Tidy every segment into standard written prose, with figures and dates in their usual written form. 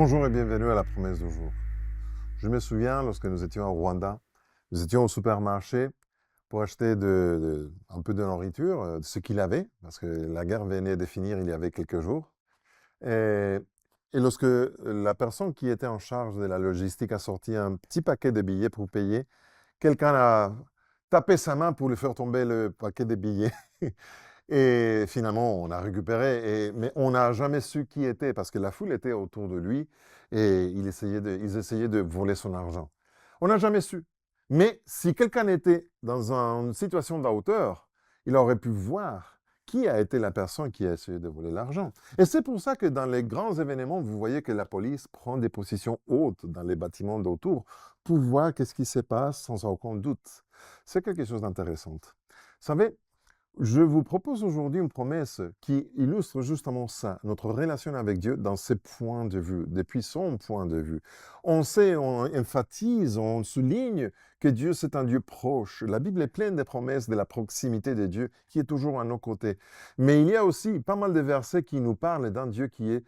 Bonjour et bienvenue à la promesse du jour. Je me souviens, lorsque nous étions au Rwanda, nous étions au supermarché pour acheter un peu de nourriture, ce qu'il avait, parce que la guerre venait de finir il y avait quelques jours. Et, et lorsque la personne qui était en charge de la logistique a sorti un petit paquet de billets pour payer, quelqu'un a tapé sa main pour lui faire tomber le paquet de billets. Et finalement, on a récupéré, mais on n'a jamais su qui était parce que la foule était autour de lui et ils essayaient de voler son argent. On n'a jamais su. Mais si quelqu'un était dans une situation de hauteur, il aurait pu voir qui a été la personne qui a essayé de voler l'argent. Et c'est pour ça que dans les grands événements, vous voyez que la police prend des positions hautes dans les bâtiments d'autour pour voir qu'est-ce qui se passe sans aucun doute. C'est quelque chose d'intéressant. Vous savez, je vous propose aujourd'hui une promesse qui illustre justement ça, notre relation avec Dieu dans ses points de vue, depuis son point de vue. On sait, on emphatise, on souligne que Dieu, c'est un Dieu proche. La Bible est pleine de promesses de la proximité de Dieu qui est toujours à nos côtés. Mais il y a aussi pas mal de versets qui nous parlent d'un Dieu qui est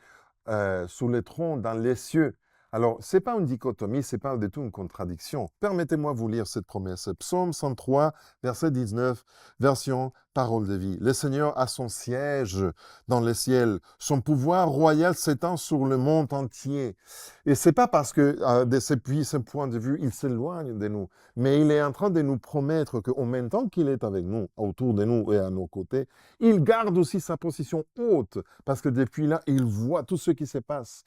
sous le trône, dans les cieux. Alors, ce n'est pas une dichotomie, ce n'est pas du tout une contradiction. Permettez-moi de vous lire cette promesse. Psaume 103, verset 19, version Parole de vie. Le Seigneur a son siège dans le ciel. Son pouvoir royal s'étend sur le monde entier. Et ce n'est pas parce que, depuis ce point de vue, il s'éloigne de nous, mais il est en train de nous promettre qu'en même temps qu'il est avec nous, autour de nous et à nos côtés, il garde aussi sa position haute, parce que depuis là, il voit tout ce qui se passe.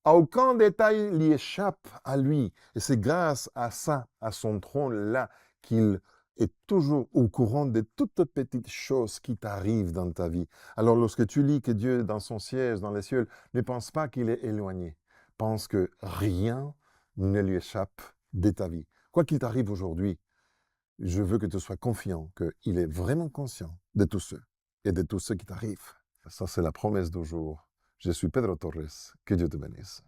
Aucun détail lui échappe à lui. Et c'est grâce à ça, à son trône-là, qu'il est toujours au courant de toutes petites choses qui t'arrivent dans ta vie. Alors lorsque tu lis que Dieu est dans son siège, dans les cieux, ne pense pas qu'il est éloigné. Pense que rien ne lui échappe de ta vie. Quoi qu'il t'arrive aujourd'hui, je veux que tu sois confiant qu'il est vraiment conscient de tout ce et de tout ce qui t'arrive. Ça, c'est la promesse du jour. Je suis Pedro Torres. Que Dieu te bénisse.